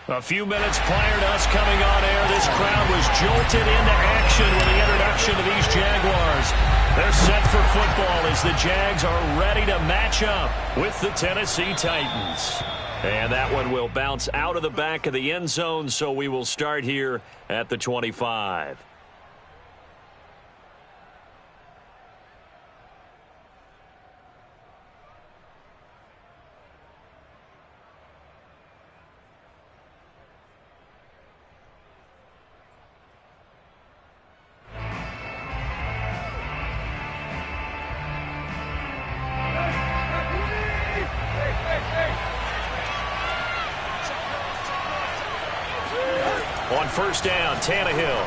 A few minutes prior to us coming on air, this crowd was jolted into action with the introduction of these Jaguars. They're set for football as the Jags are ready to match up with the Tennessee Titans. And that one will bounce out of the back of the end zone, so we will start here at the 25. On first down, Tannehill.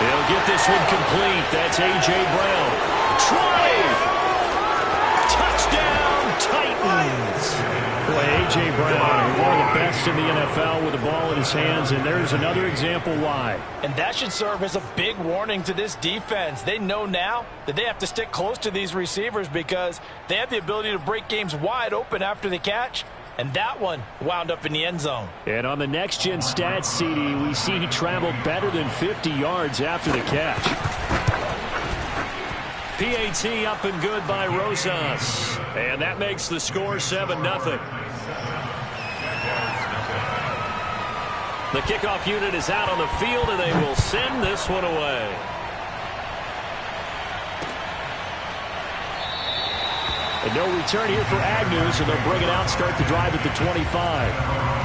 He'll get this one complete. That's A.J. Brown. 20! Touchdown, Titans! Boy, A.J. Brown, one of the best in the NFL with the ball in his hands, and there's another example why. And that should serve as a big warning to this defense. They know now that they have to stick close to these receivers because they have the ability to break games wide open after the catch. And that one wound up in the end zone. And on the next-gen stats, CD, we see he traveled better than 50 yards after the catch. PAT up and good by Rosas. And that makes the score 7-0. The kickoff unit is out on the field, and they will send this one away. And no return here for Agnew, so they'll bring it out, start the drive at the 25.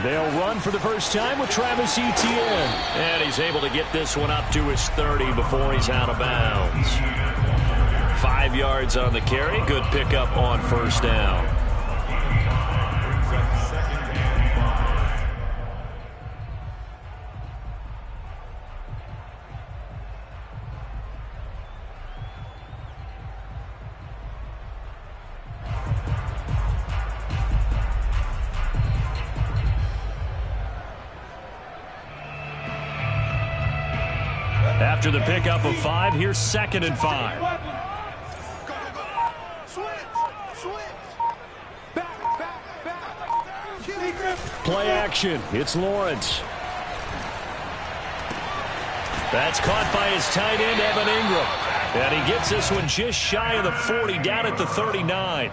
They'll run for the first time with Travis Etienne. And he's able to get this one up to his 30 before he's out of bounds. 5 yards on the carry. Good pickup on first down. After the pickup of 5, here's 2nd and 5. Play action. It's Lawrence. That's caught by his tight end, Evan Ingram. And he gets this one just shy of the 40, down at the 39.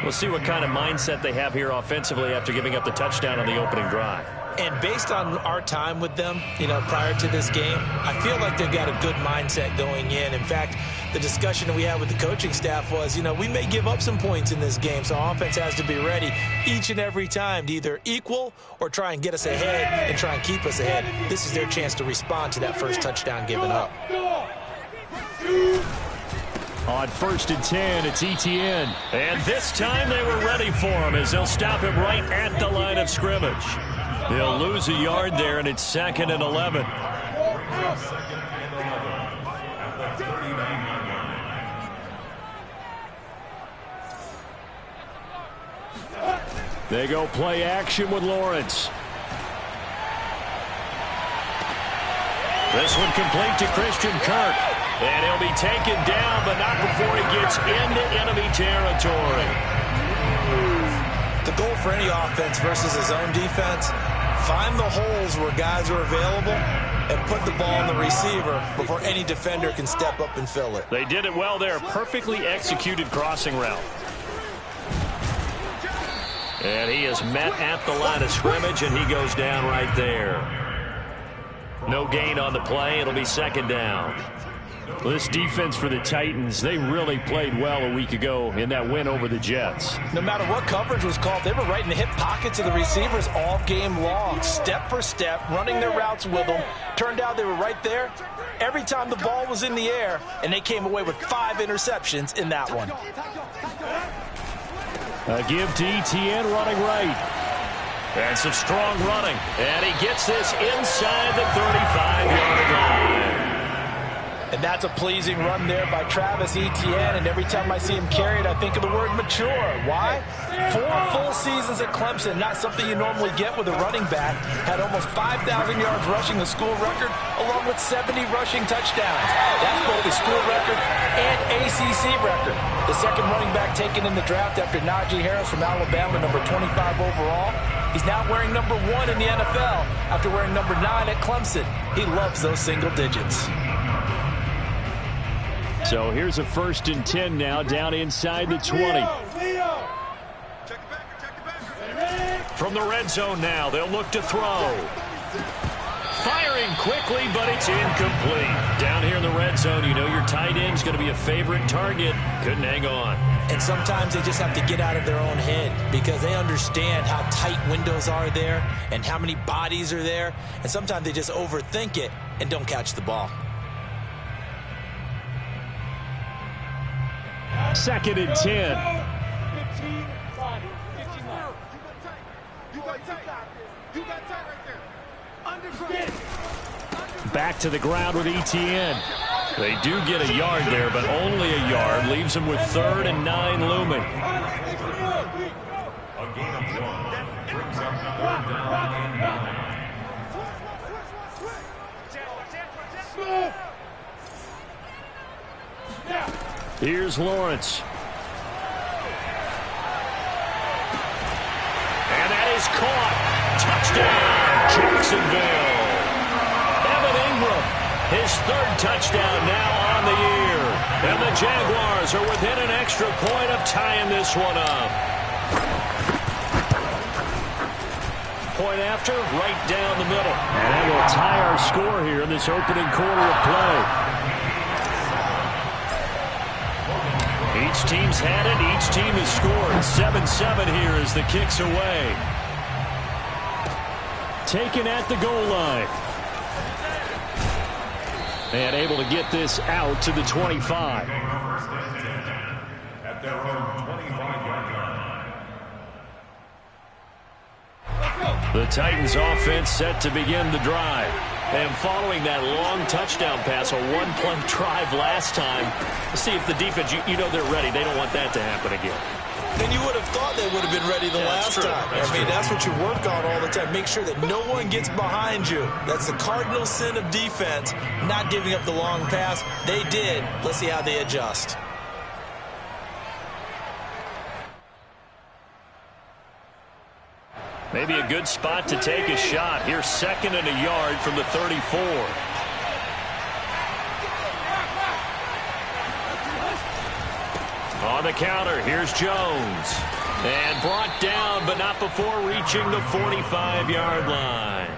We'll see what kind of mindset they have here offensively after giving up the touchdown on the opening drive. And based on our time with them, prior to this game, I feel like they've got a good mindset going in. In fact, the discussion that we had with the coaching staff was, we may give up some points in this game, so offense has to be ready each and every time to either equal or try and get us ahead and try and keep us ahead. This is their chance to respond to that first touchdown given up. On 1st and 10, it's Etienne. And this time they were ready for him as they'll stop him right at the line of scrimmage. They'll lose a yard there, and it's 2nd and 11. They go play action with Lawrence. This one complete to Christian Kirk. And he'll be taken down, but not before he gets into enemy territory. The goal for any offense versus his own defense, find the holes where guys are available and put the ball in the receiver before any defender can step up and fill it. They did it well there. Perfectly executed crossing route. And he is met at the line of scrimmage, and he goes down right there. No gain on the play. It'll be 2nd down. Well, this defense for the Titans, they really played well a week ago in that win over the Jets. No matter what coverage was called, they were right in the hip pockets of the receivers all game long, step for step, running their routes with them. Turned out they were right there every time the ball was in the air, and they came away with 5 interceptions in that one. A give to Etienne running right. And some strong running. And he gets this inside the 35-yard line. And that's a pleasing run there by Travis Etienne. And every time I see him carry it, I think of the word mature. Why? 4 full seasons at Clemson, not something you normally get with a running back. Had almost 5,000 yards rushing, the school record, along with 70 rushing touchdowns. That's both the school record and ACC record. The second running back taken in the draft after Najee Harris from Alabama, number 25 overall. He's now wearing number 1 in the NFL after wearing number 9 at Clemson. He loves those single digits. So here's a 1st and 10 now, down inside the 20. From the red zone now, they'll look to throw. Firing quickly, but it's incomplete. Down here in the red zone, you know your tight end's going to be a favorite target. Couldn't hang on. And sometimes they just have to get out of their own head because they understand how tight windows are there and how many bodies are there. And sometimes they just overthink it and don't catch the ball. 2nd and 10. Back to the ground with Etienne. They do get a yard there, but only a yard. Leaves them with 3rd and 9 looming. Here's Lawrence. And that is caught. Touchdown, Jacksonville. Evan Ingram, his 3rd touchdown now on the year. And the Jaguars are within an extra point of tying this one up. Point after, right down the middle. And that will tie our score here in this opening quarter of play. Each team's had it. Each team has scored. 7-7 here as the kick's away. Taken at the goal line. And able to get this out to the 25. At their own 25-yard line. The Titans offense set to begin the drive. And following that long touchdown pass, a one-play drive last time, see if the defense, you know they're ready. They don't want that to happen again. And you would have thought they would have been ready the last time. That's what you work on all the time. Make sure that no one gets behind you. That's the cardinal sin of defense, not giving up the long pass. They did. Let's see how they adjust. Maybe a good spot to take a shot. Here's 2nd and a yard from the 34. On the counter, here's Jones. And brought down, but not before reaching the 45-yard line.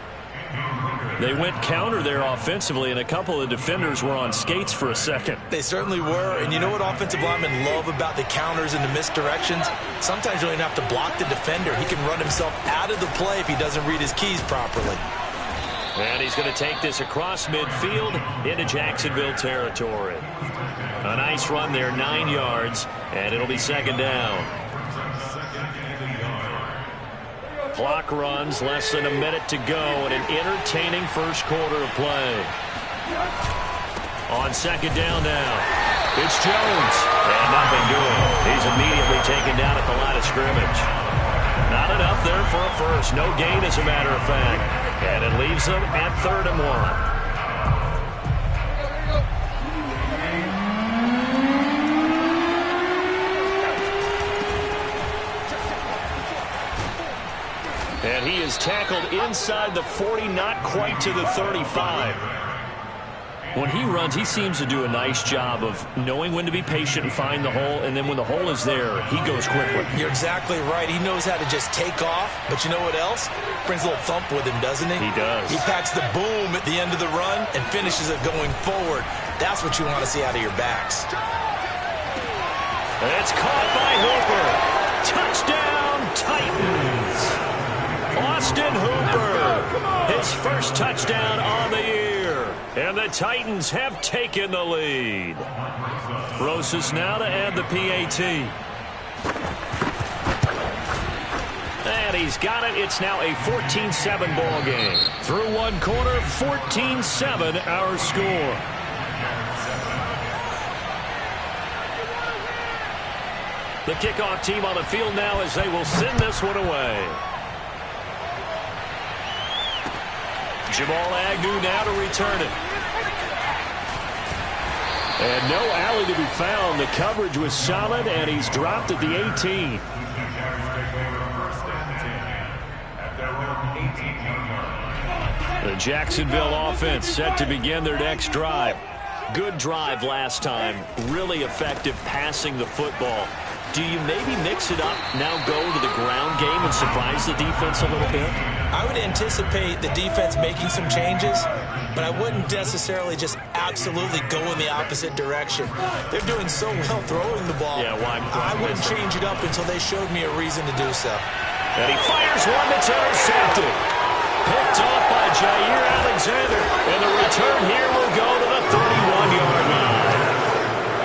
They went counter there offensively, and a couple of defenders were on skates for a second. They certainly were, and you know what offensive linemen love about the counters and the misdirections? Sometimes you don't even have to block the defender. He can run himself out of the play if he doesn't read his keys properly. And he's going to take this across midfield into Jacksonville territory. A nice run there, 9 yards, and it'll be 2nd down. Clock runs, less than a minute to go, and an entertaining first quarter of play. On 2nd down now, it's Jones, and nothing doing. He's immediately taken down at the line of scrimmage. Not enough there for a first. No gain, as a matter of fact. And it leaves them at 3rd and 1. And he is tackled inside the 40, not quite to the 35. When he runs, he seems to do a nice job of knowing when to be patient and find the hole, and then when the hole is there, he goes quickly. You're exactly right. He knows how to just take off, but you know what else? Brings a little thump with him, doesn't he? He does. He packs the boom at the end of the run and finishes it going forward. That's what you want to see out of your backs. And it's caught by Hooper. Touchdown, Titans. Austin Hooper, his first touchdown on the year. And the Titans have taken the lead. Rosas now to add the PAT. And he's got it. It's now a 14-7 ball game. Through one quarter, 14-7 our score. The kickoff team on the field now as they will send this one away. Jamal Agnew now to return it. And no alley to be found. The coverage was solid, and he's dropped at the 18. The Jacksonville offense set to begin their next drive. Good drive last time. Really effective passing the football. Do you maybe mix it up, now go to the ground game and surprise the defense a little bit? I would anticipate the defense making some changes, but I wouldn't necessarily just absolutely go in the opposite direction. They're doing so well throwing the ball. Yeah, I wouldn't change it up until they showed me a reason to do so. And he fires one that's intercepted. Picked off by Jair Alexander. And the return here will go to the 31-yard line.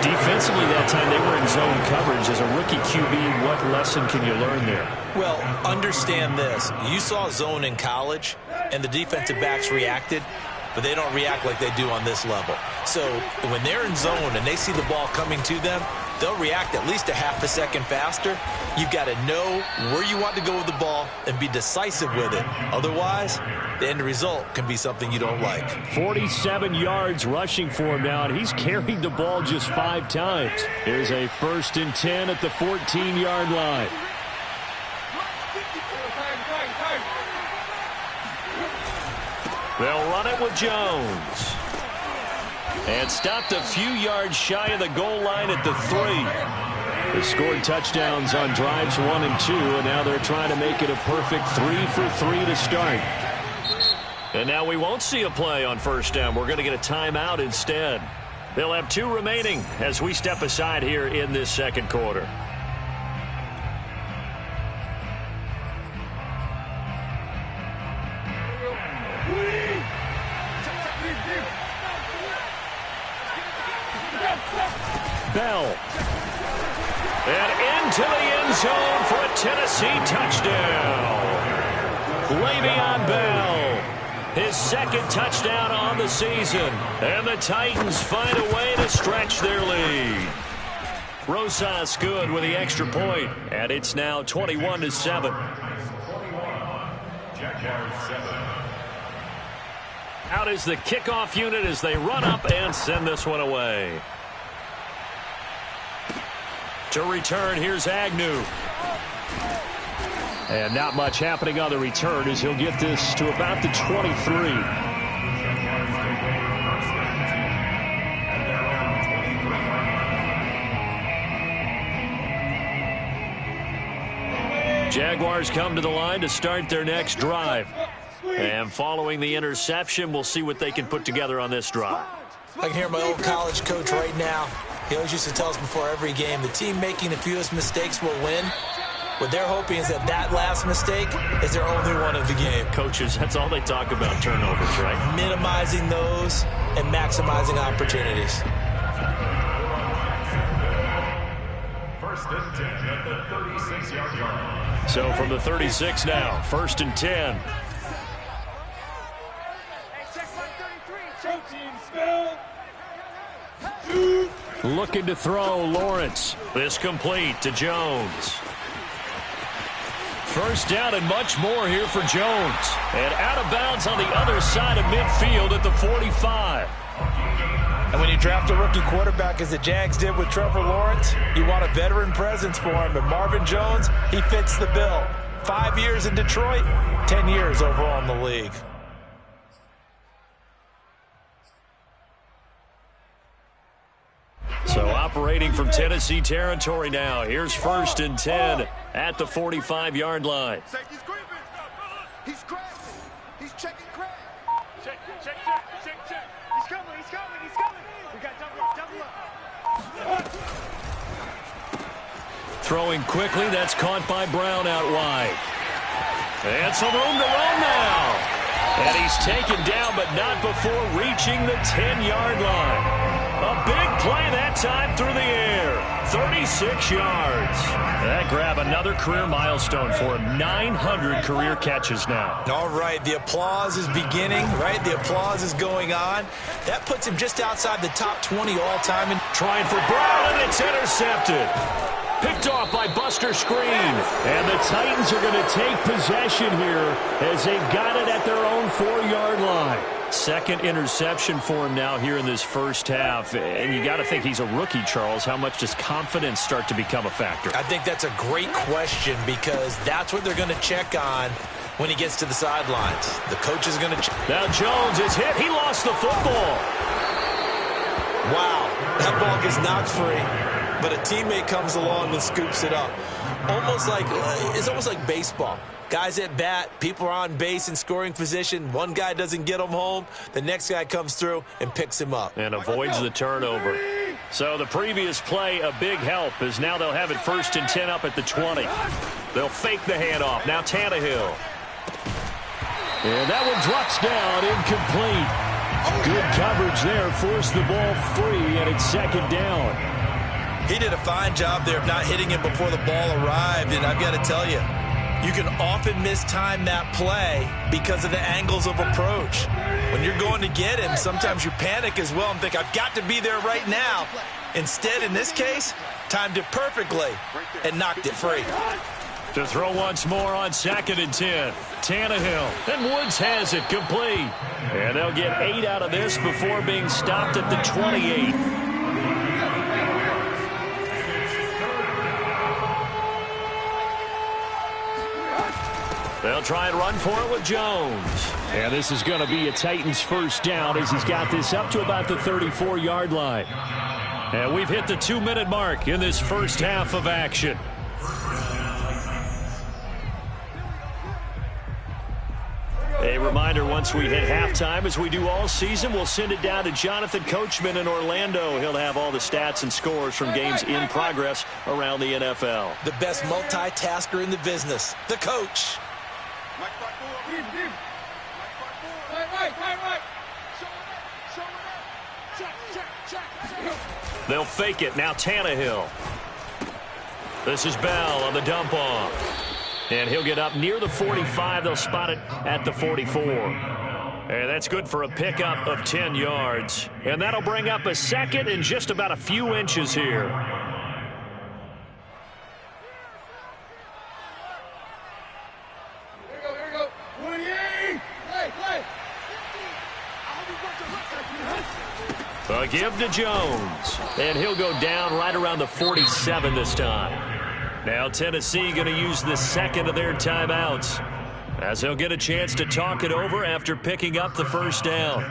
Defensively that time they were in zone coverage. As a rookie QB, what lesson can you learn there? Well, understand this. You saw zone in college, and the defensive backs reacted, but they don't react like they do on this level. So when they're in zone and they see the ball coming to them, they'll react at least a half a second faster. You've got to know where you want to go with the ball and be decisive with it. Otherwise, the end result can be something you don't like. 47 yards rushing for him now, and he's carried the ball just 5 times. Here's a 1st and 10 at the 14-yard line. They'll run it with Jones. And stopped a few yards shy of the goal line at the 3. They scored touchdowns on drives 1 and 2, and now they're trying to make it a perfect 3 for 3 to start. And now we won't see a play on 1st down. We're going to get a timeout instead. They'll have 2 remaining as we step aside here in this second quarter. Bell. And into the end zone for a Tennessee touchdown. Le'Veon Bell. His 2nd touchdown on the season. And the Titans find a way to stretch their lead. Rosas good with the extra point. And it's now 21-7. Out is the kickoff unit as they run up and send this one away. To return, here's Agnew. And not much happening on the return as he'll get this to about the 23. Jaguars come to the line to start their next drive. And following the interception, we'll see what they can put together on this drive. I can hear my old college coach right now. He always used to tell us before every game, the team making the fewest mistakes will win. What they're hoping is that last mistake is their only one of the game. Coaches, that's all they talk about, turnovers, right? Minimizing those and maximizing opportunities. 1st and 10 at the 36-yard line. So from the 36 now, 1st and 10. Looking to throw, Lawrence. This complete to Jones. 1st down and much more here for Jones. And out of bounds on the other side of midfield at the 45. And when you draft a rookie quarterback, as the Jags did with Trevor Lawrence, you want a veteran presence for him. And Marvin Jones, he fits the bill. 5 years in Detroit, 10 years overall in the league. So operating from Tennessee territory now. Here's 1st and 10 at the 45-yard line. He's crashing. He's checking crash. Check. He's coming. We got double up. Throwing quickly, that's caught by Brown out wide. And some room to run now. And he's taken down, but not before reaching the 10-yard line. A big play that time through the air. 36 yards. That grab another career milestone for him. 900 career catches now. All right, the applause is beginning, right? The applause is going on. That puts him just outside the top 20 all-time. And trying for Brown, and it's intercepted. Picked off by Buster Screen. And the Titans are going to take possession here as they've got it at their own 4-yard line. Second interception for him now here in this first half. And you got to think he's a rookie, Charles. How much does confidence start to become a factor? I think that's a great question because that's what they're going to check on when he gets to the sidelines. The coach is going to check. Now Jones is hit. He lost the football. Wow, that ball gets knocked free, but a teammate comes along and scoops it up. It's almost like baseball. Guys at bat, people are on base in scoring position. One guy doesn't get him home. The next guy comes through and picks him up. And avoids the turnover. So the previous play, a big help, as now they'll have it 1st and 10 up at the 20. They'll fake the handoff. Now Tannehill. And that one drops down, incomplete. Good coverage there, forced the ball free, and it's 2nd down. He did a fine job there of not hitting him before the ball arrived, and I've got to tell you, you can often mistime that play because of the angles of approach. When you're going to get him, sometimes you panic as well and think, I've got to be there right now. Instead, in this case, timed it perfectly and knocked it free. To throw once more on 2nd and 10. Tannehill. And Woods has it complete. And they'll get 8 out of this before being stopped at the 28. They'll try and run for it with Jones. And this is going to be a Titans first down as he's got this up to about the 34-yard line. And we've hit the 2-minute mark in this first half of action. A reminder, once we hit halftime, as we do all season, we'll send it down to Jonathan Coachman in Orlando. He'll have all the stats and scores from games in progress around the NFL. The best multitasker in the business, the coach. They'll fake it. Now Tannehill. This is Bell on the dump off. And he'll get up near the 45. They'll spot it at the 44. And that's good for a pickup of 10 yards. And that'll bring up a 2nd and just about a few inches here. Here we go. 28. A give to Jones. And he'll go down right around the 47 this time. Now Tennessee going to use the 2nd of their timeouts as they'll get a chance to talk it over after picking up the first down.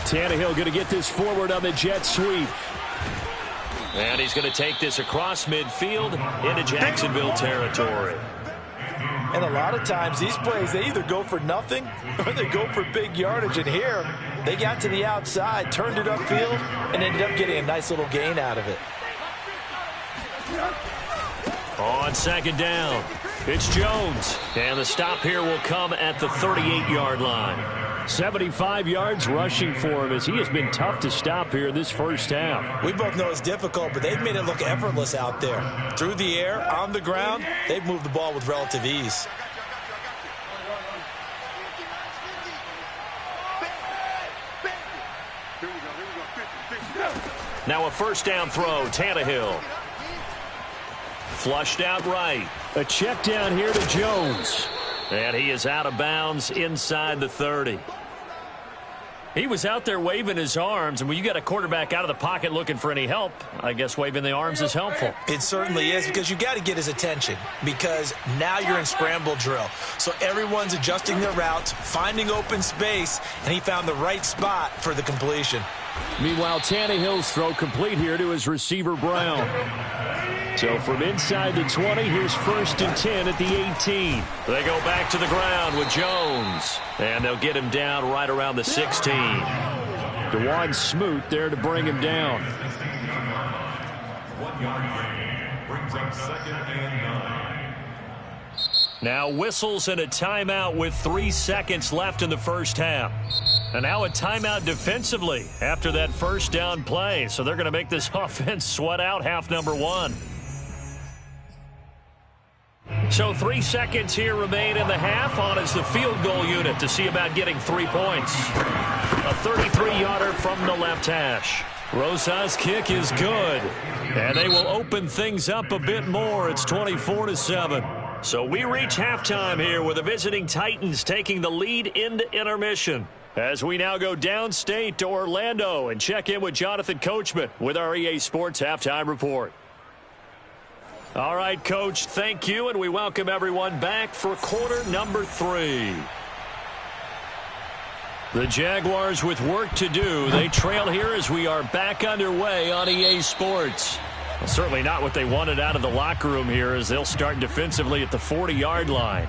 Tannehill going to get this forward on the jet sweep. And he's going to take this across midfield into Jacksonville territory. And a lot of times these plays, they either go for nothing or they go for big yardage. And here, they got to the outside, turned it upfield, and ended up getting a nice little gain out of it. On 2nd down, it's Jones. And the stop here will come at the 38-yard line. 75 yards rushing for him as he has been tough to stop here this first half. We both know it's difficult, but they've made it look effortless out there. Through the air, on the ground, they've moved the ball with relative ease. Now a first down throw, Tannehill. Flushed out right. A check down here to Jones. And he is out of bounds inside the 30. He was out there waving his arms, and when you got a quarterback out of the pocket looking for any help, I guess waving the arms is helpful. It certainly is, because you got to get his attention, because now you're in scramble drill. So everyone's adjusting their routes, finding open space, and he found the right spot for the completion. Meanwhile, Tannehill's throw complete here to his receiver, Brown. So from inside the 20, here's 1st and 10 at the 18. They go back to the ground with Jones. And they'll get him down right around the 16. DeJuan Smoot there to bring him down. 1 yard gain brings up 2nd and 9. Now whistles and a timeout with 3 seconds left in the first half. And now a timeout defensively after that first down play. So they're going to make this offense sweat out half number 1. So 3 seconds here remain in the half. On is the field goal unit to see about getting 3 points. A 33-yarder from the left hash. Rosas' kick is good. And they will open things up a bit more. It's 24-7. So we reach halftime here with the visiting Titans taking the lead into intermission. As we now go downstate to Orlando and check in with Jonathan Coachman with our EA Sports Halftime Report. All right, Coach, thank you, and we welcome everyone back for quarter number 3. The Jaguars with work to do. They trail here as we are back underway on EA Sports. Well, certainly not what they wanted out of the locker room here as they'll start defensively at the 40-yard line.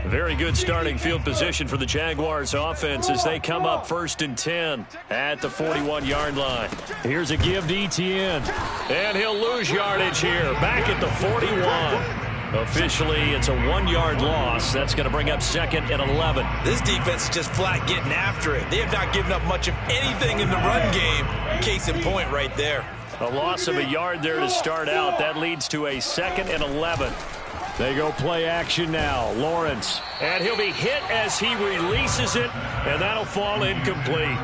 Very good starting field position for the Jaguars offense as they come up 1st and 10 at the 41-yard line. Here's a give to Etienne. And he'll lose yardage here. Back at the 41. Officially, it's a 1-yard loss. That's going to bring up 2nd and 11. This defense is just flat getting after it. They have not given up much of anything in the run game. Case in point right there. A loss of a yard there to start out. That leads to a 2nd and 11. They go play action now. Lawrence. And he'll be hit as he releases it, and that'll fall incomplete.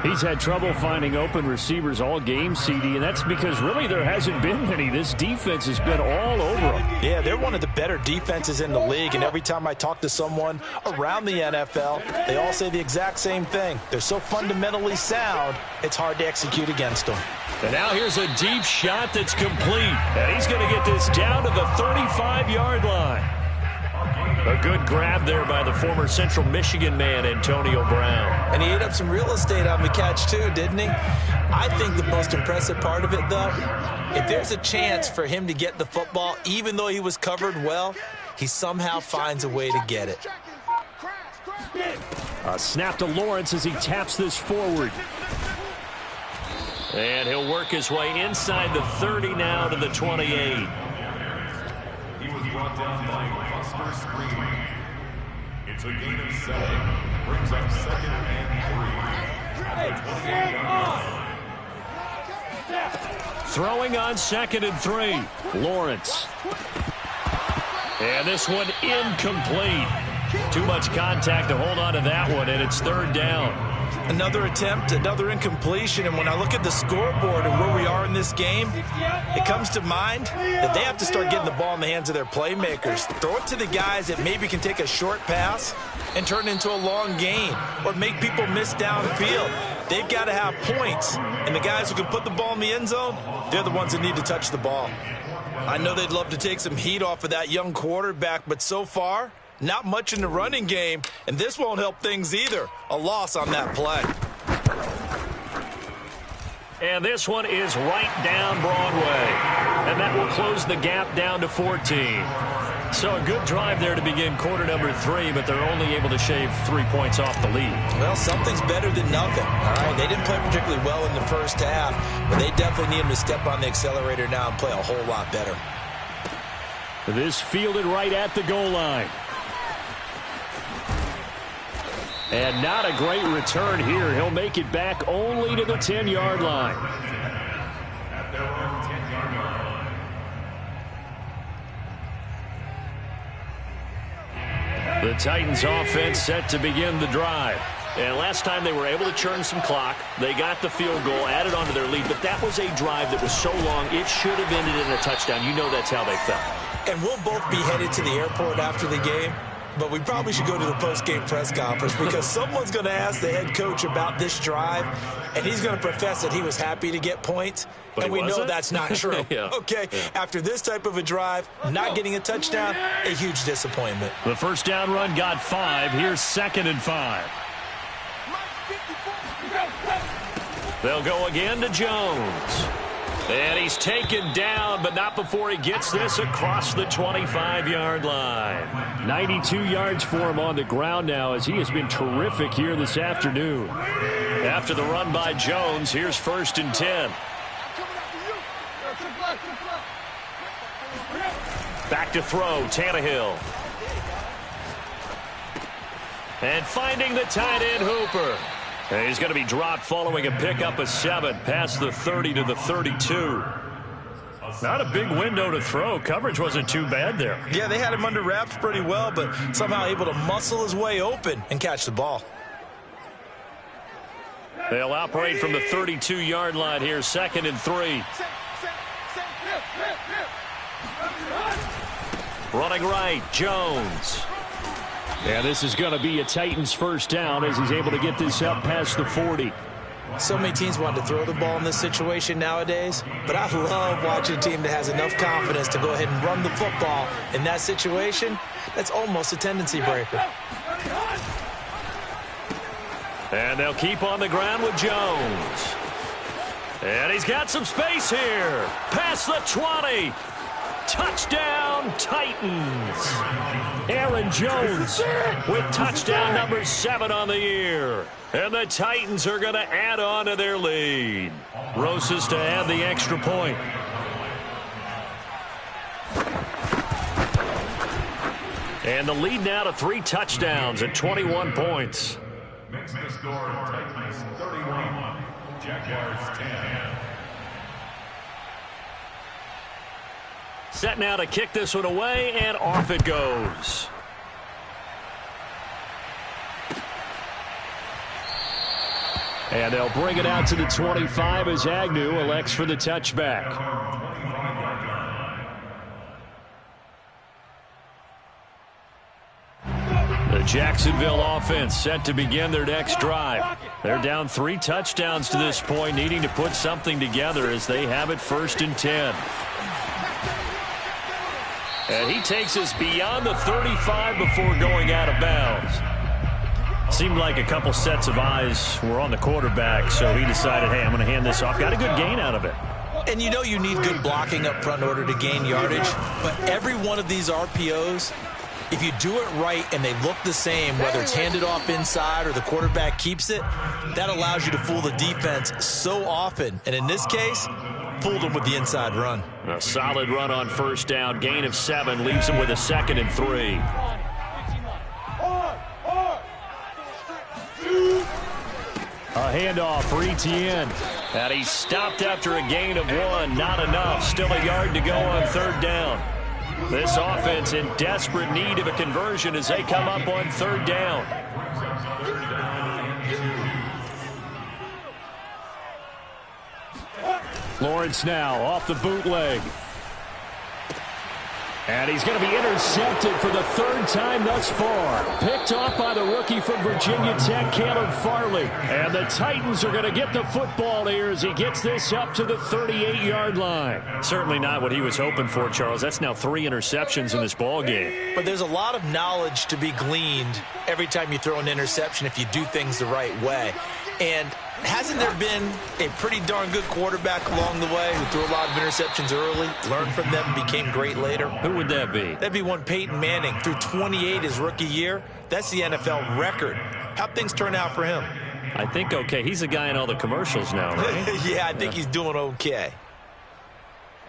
He's had trouble finding open receivers all game, CD, and that's because really there hasn't been many. This defense has been all over them. Yeah, they're one of the better defenses in the league, and every time I talk to someone around the NFL, they all say the exact same thing. They're so fundamentally sound, it's hard to execute against them. And now here's a deep shot that's complete, and he's going to get this down to the 35-yard line. A good grab there by the former Central Michigan man, Antonio Brown. And he ate up some real estate on the catch, too, didn't he? I think the most impressive part of it, though, if there's a chance for him to get the football, even though he was covered well, he somehow finds a way to get it. A snap to Lawrence as he taps this forward. And he'll work his way inside the 30 now to the 28. He was brought down by Buster Screen. It's a gain of 7. Brings up 2nd and 3. Throwing on 2nd and 3. Lawrence. And this one incomplete. Too much contact to hold on to that one, and it's 3rd down. Another attempt, another incompletion, and when I look at the scoreboard and where we are in this game, it comes to mind that they have to start getting the ball in the hands of their playmakers. Throw it to the guys that maybe can take a short pass and turn it into a long gain or make people miss downfield. They've got to have points, and the guys who can put the ball in the end zone, they're the ones that need to touch the ball. I know they'd love to take some heat off of that young quarterback, but so far, not much in the running game, and this won't help things either. A loss on that play. And this one is right down Broadway. And that will close the gap down to 14. So a good drive there to begin quarter number 3, but they're only able to shave 3 points off the lead. Well, something's better than nothing. All right, they didn't play particularly well in the first half, but they definitely need them to step on the accelerator now and play a whole lot better. This fielded right at the goal line. And not a great return here. He'll make it back only to the 10-yard line. At their own 10-yard line. The Titans offense set to begin the drive. And last time they were able to churn some clock. They got the field goal, added on to their lead. But that was a drive that was so long, it should have ended in a touchdown. You know that's how they felt. And we'll both be headed to the airport after the game. But we probably should go to the post-game press conference because someone's going to ask the head coach about this drive, and he's going to profess that he was happy to get points, but and we know that's not true. Okay, after this type of a drive, not getting a touchdown, a huge disappointment. The first down run got 5. Here's 2nd and 5. They'll go again to Jones. And he's taken down, but not before he gets this across the 25-yard line. 92 yards for him on the ground now as he has been terrific here this afternoon. After the run by Jones, here's 1st and 10. Back to throw, Tannehill. And finding the tight end, Hooper. And he's going to be dropped following a pickup of 7 past the 30 to the 32. Not a big window to throw. Coverage wasn't too bad there. Yeah, they had him under wraps pretty well, but somehow able to muscle his way open and catch the ball. They'll operate from the 32-yard line here, 2nd and 3. Running right, Jones. And this is going to be a Titans first down as he's able to get this up past the 40. So many teams want to throw the ball in this situation nowadays, but I love watching a team that has enough confidence to go ahead and run the football in that situation. That's almost a tendency breaker. And they'll keep on the ground with Jones. And he's got some space here. Past the 20. Touchdown, Titans. Aaron Jones with touchdown number 7 on the year. And the Titans are going to add on to their lead. Rosas to add the extra point. And the lead now to 3 touchdowns at 21 points. Makes the score Titans 31, Jaguars 10. Set now to kick this one away, and off it goes. And they'll bring it out to the 25 as Agnew elects for the touchback. The Jacksonville offense set to begin their next drive. They're down 3 touchdowns to this point, needing to put something together as they have it 1st and 10. And he takes us beyond the 35 before going out of bounds. Seemed like a couple sets of eyes were on the quarterback, so he decided, hey, I'm going to hand this off. Got a good gain out of it. And you know you need good blocking up front in order to gain yardage, but every one of these RPOs, if you do it right and they look the same, whether it's handed off inside or the quarterback keeps it, that allows you to fool the defense so often. And in this case, fooled them with the inside run. A solid run on 1st down. Gain of 7 leaves him with a 2nd and 3. A handoff for Etienne. And he's stopped after a gain of 1. Not enough. Still a yard to go on 3rd down. This offense in desperate need of a conversion as they come up on 3rd down. Lawrence now off the bootleg. And he's going to be intercepted for the 3rd time thus far. Picked off by the rookie from Virginia Tech, Caleb Farley. And the Titans are going to get the football here as he gets this up to the 38-yard line. Certainly not what he was hoping for, Charles. That's now 3 interceptions in this ball game. But there's a lot of knowledge to be gleaned every time you throw an interception if you do things the right way. And hasn't there been a pretty darn good quarterback along the way who threw a lot of interceptions early, learned from them, became great later? Who would that be? That'd be one Peyton Manning. Threw 28 his rookie year. That's the NFL record. How'd things turn out for him? I think okay. He's a guy in all the commercials now, right? Yeah, I think he's doing okay.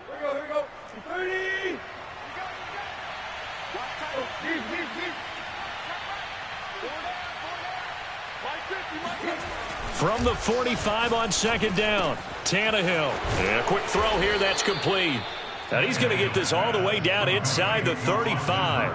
Here we go. 30. From the 45 on 2nd down, Tannehill. And a quick throw here, that's complete. And he's going to get this all the way down inside the 35.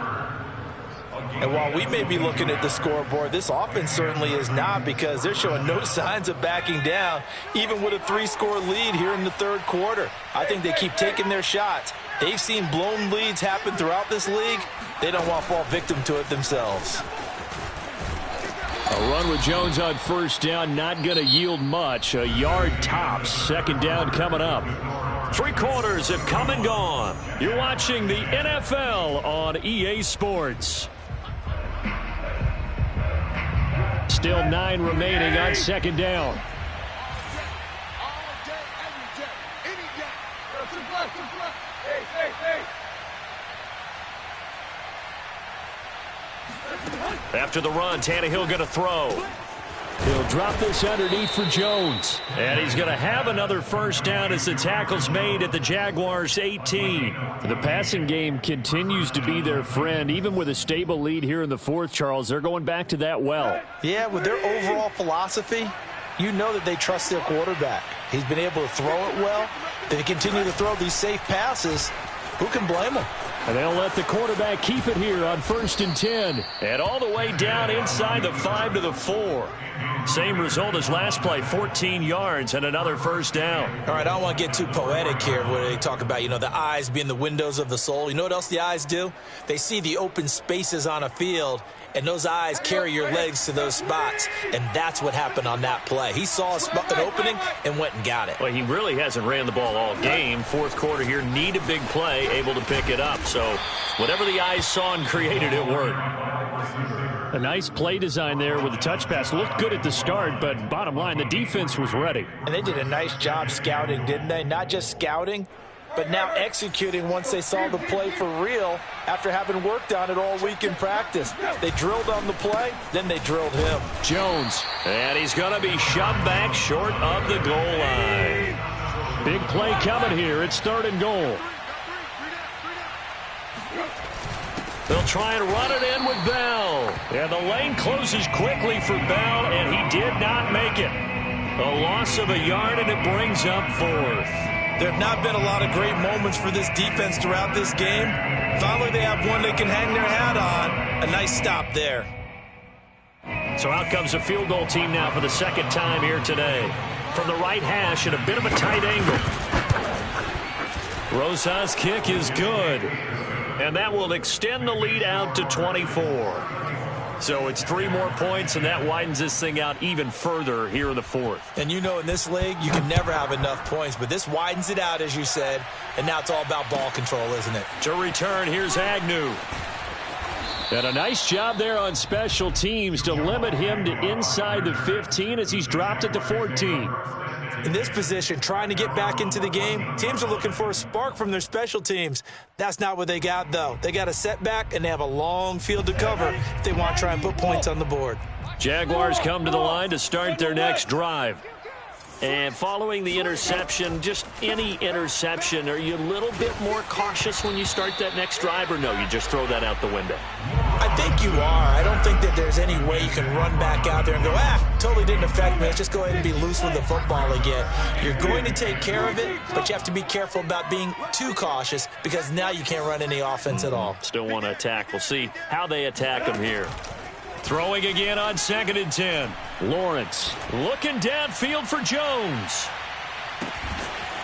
And while we may be looking at the scoreboard, this offense certainly is not, because they're showing no signs of backing down, even with a 3-score lead here in the 3rd quarter. I think they keep taking their shots, They've seen blown leads happen throughout this league. They don't want to fall victim to it themselves. A run with Jones on first down, not going to yield much. A yard tops. Second down coming up. 3 quarters have come and gone. You're watching the NFL on EA Sports. Still 9 remaining on second down. After the run, Tannehill going to throw. He'll drop this underneath for Jones. And he's going to have another first down as the tackle's made at the Jaguars' 18. The passing game continues to be their friend. Even with a stable lead here in the fourth, Charles, they're going back to that well. Yeah, with their overall philosophy, you know that they trust their quarterback. He's been able to throw it well. They continue to throw these safe passes. Who can blame them? And they'll let the quarterback keep it here on 1st and 10. And all the way down inside the 5 to the 4. Same result as last play, 14 yards and another first down. All right, I don't want to get too poetic here where they talk about, the eyes being the windows of the soul. You know what else the eyes do? They see the open spaces on a field, and those eyes carry your legs to those spots. And that's what happened on that play. He saw an opening and went and got it. Well, he really hasn't ran the ball all game. Fourth quarter here, need a big play, able to pick it up. So whatever the eyes saw and created, it worked. A nice play design there with the touch pass. Looked good at the start, but bottom line, the defense was ready. And they did a nice job scouting, didn't they? Not just scouting, but now executing once they saw the play for real after having worked on it all week in practice. They drilled on the play, then they drilled him. Jones, and he's going to be shoved back short of the goal line. Big play coming here. It's 3rd and goal. They'll try and run it in with Bell. And the lane closes quickly for Bell, and he did not make it. A loss of a yard, and it brings up 4th. There have not been a lot of great moments for this defense throughout this game. Finally, they have one they can hang their hat on. A nice stop there. So out comes a field goal team now for the second time here today. From the right hash at a bit of a tight angle. Rosas' kick is good. And that will extend the lead out to 24. So it's 3 more points, and that widens this thing out even further here in the 4th. And in this league, you can never have enough points, but this widens it out, as you said, and now it's all about ball control, isn't it? To return, here's Agnew. And a nice job there on special teams to limit him to inside the 15 as he's dropped it to 14. In this position, trying to get back into the game, teams are looking for a spark from their special teams. That's not what they got, though. They got a setback, and they have a long field to cover if they want to try and put points on the board. Jaguars come to the line to start their next drive. And following the interception, just any interception, are you a little bit more cautious when you start that next drive, or no, you just throw that out the window? I think you are. I don't think that there's any way you can run back out there and go, totally didn't affect me. Let's just go ahead and be loose with the football again. You're going to take care of it, but you have to be careful about being too cautious because now you can't run any offense at all. Still want to attack. We'll see how they attack them here. Throwing again on 2nd and 10. Lawrence looking downfield for Jones.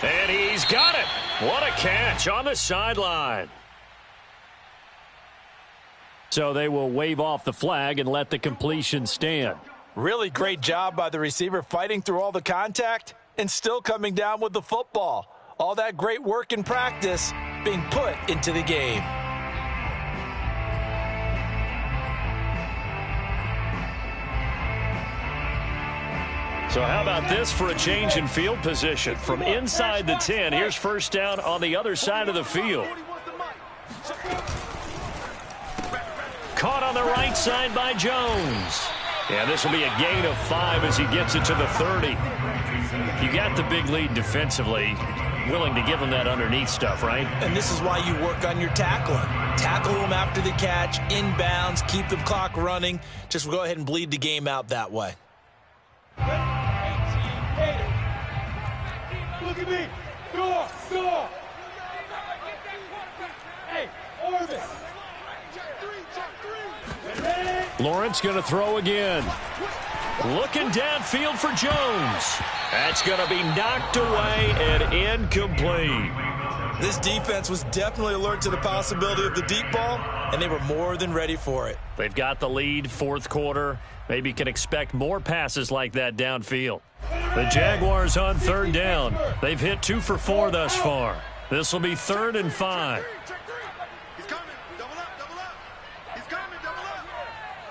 And he's got it. What a catch on the sideline. So they will wave off the flag and let the completion stand. Really great job by the receiver fighting through all the contact and still coming down with the football. All that great work in practice being put into the game. So how about this for a change in field position? From inside the 10, here's first down on the other side of the field. Caught on the right side by Jones. Yeah, this will be a gain of 5 as he gets it to the 30. You got the big lead defensively. Willing to give them that underneath stuff, right? And this is why you work on your tackling. Tackle them after the catch, inbounds, keep the clock running. Just go ahead and bleed the game out that way. Look at me. Door. Hey, Orvis. Lawrence going to throw again. Looking downfield for Jones. That's going to be knocked away and incomplete. This defense was definitely alert to the possibility of the deep ball, and they were more than ready for it. They've got the lead, fourth quarter. Maybe can expect more passes like that downfield. The Jaguars on third down. They've hit 2 for 4 thus far. This will be 3rd and 5. He's coming. Double up. He's coming. Double up.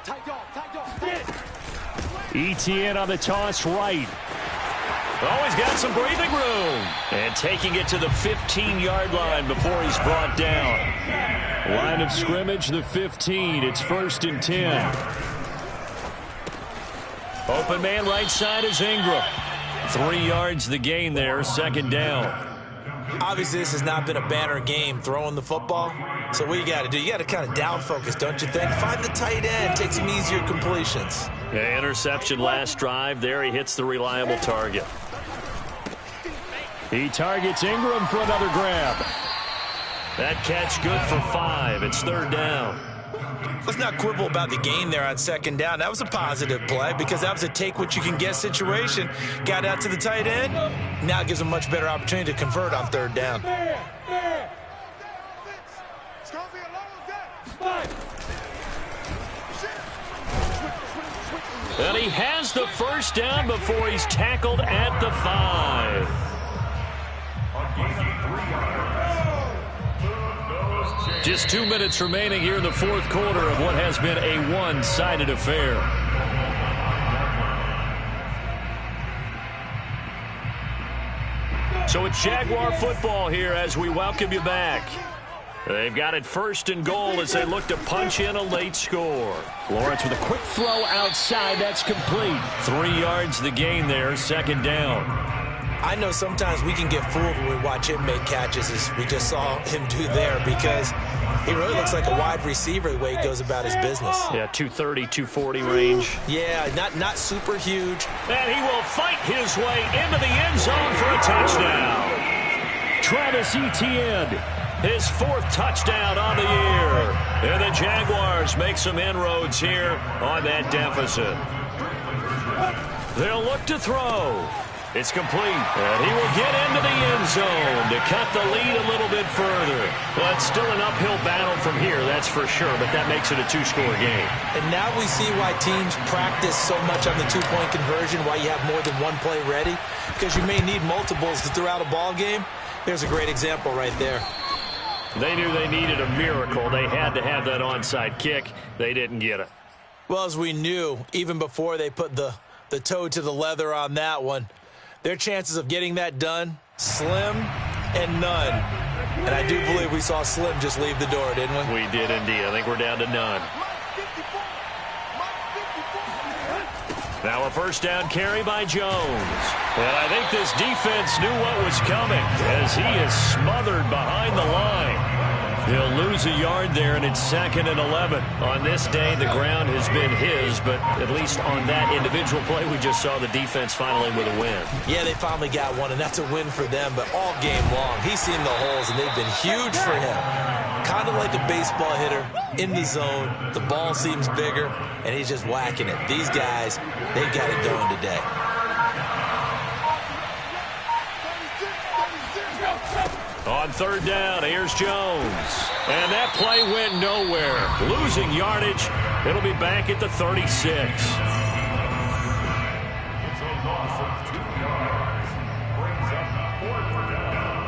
Tight dog. Etienne on the toss right. Oh, he's got some breathing room. And taking it to the 15-yard line before he's brought down. Line of scrimmage, the 15. It's 1st and 10. Open man right side is Ingram. 3 yards the gain there, 2nd down. Obviously, this has not been a banner game throwing the football. So what you got to do, you got to kind of down focus, don't you think? Find the tight end, take some easier completions. Yeah, interception last drive. There he hits the reliable target. He targets Ingram for another grab. That catch good for 5. It's 3rd down. Let's not quibble about the gain there on 2nd down. That was a positive play because that was a take-what-you-can-get situation. Got out to the tight end. Now it gives a much better opportunity to convert on 3rd down. And he has the 1st down before he's tackled at the 5. Just 2 minutes remaining here in the 4th quarter of what has been a one-sided affair. So it's Jaguar football here as we welcome you back. They've got it 1st and goal as they look to punch in a late score. Lawrence with a quick throw outside. That's complete. 3 yards the gain there, 2nd down. I know sometimes we can get fooled when we watch him make catches, as we just saw him do there, because he really looks like a wide receiver the way he goes about his business. Yeah, 230, 240 range. Yeah, not super huge. And he will fight his way into the end zone for a touchdown. Travis Etienne, his 4th touchdown on the year. And the Jaguars make some inroads here on that deficit. They'll look to throw. It's complete, and he will get into the end zone to cut the lead a little bit further. But still an uphill battle from here, that's for sure, but that makes it a 2-score game. And now we see why teams practice so much on the 2-point conversion, why you have more than one play ready, because you may need multiples to throw out a ball game. There's a great example right there. They knew they needed a miracle. They had to have that onside kick. They didn't get it. Well, as we knew, even before they put the toe to the leather on that one, their chances of getting that done, slim and none. And I do believe we saw Slim just leave the door, didn't we? We did indeed. I think we're down to none. Now a 1st down carry by Jones. And I think this defense knew what was coming as he is smothered behind the line. He'll lose a yard there, and it's 2nd and 11. On this day, the ground has been his, but at least on that individual play, we just saw the defense finally with a win. Yeah, they finally got one, and that's a win for them, but all game long, he's seen the holes, and they've been huge for him. Kind of like a baseball hitter in the zone. The ball seems bigger, and he's just whacking it. These guys, they've got it going today. On 3rd down, here's Jones. And that play went nowhere. Losing yardage. It'll be back at the 36. It's a loss of 2 yards. Brings up 4th down.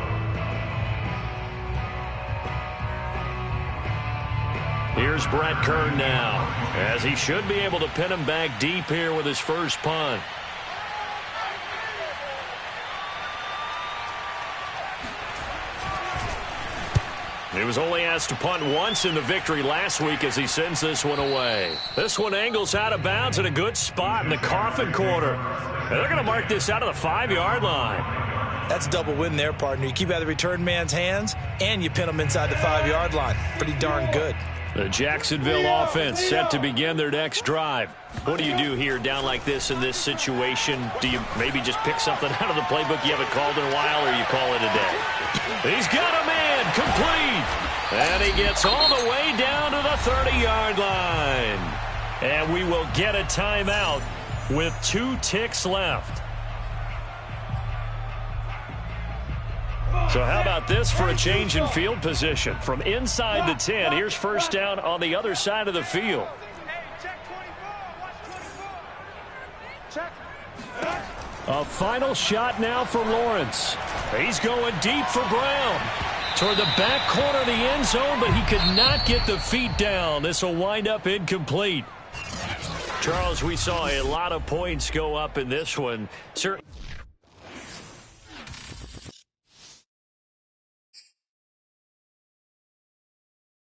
Here's Brett Kern now, as he should be able to pin him back deep here with his first punt. He was only asked to punt once in the victory last week as he sends this one away. This one angles out of bounds at a good spot in the coffin corner. And they're going to mark this out of the 5-yard line. That's a double win there, partner. You keep out of the return man's hands, and you pin him inside the 5-yard line. Pretty darn good. The Jacksonville offense set to begin their next drive. What do you do here down like this in this situation? Do you maybe just pick something out of the playbook you haven't called in a while, or you call it a day? He's got a man complete. And he gets all the way down to the 30-yard line. And we will get a timeout with 2 ticks left. So how about this for a change in field position? From inside the 10, here's first down on the other side of the field. A final shot now for Lawrence. He's going deep for Brown. Toward the back corner of the end zone, but he could not get the feet down. This will wind up incomplete. Charles, we saw a lot of points go up in this one. Certainly.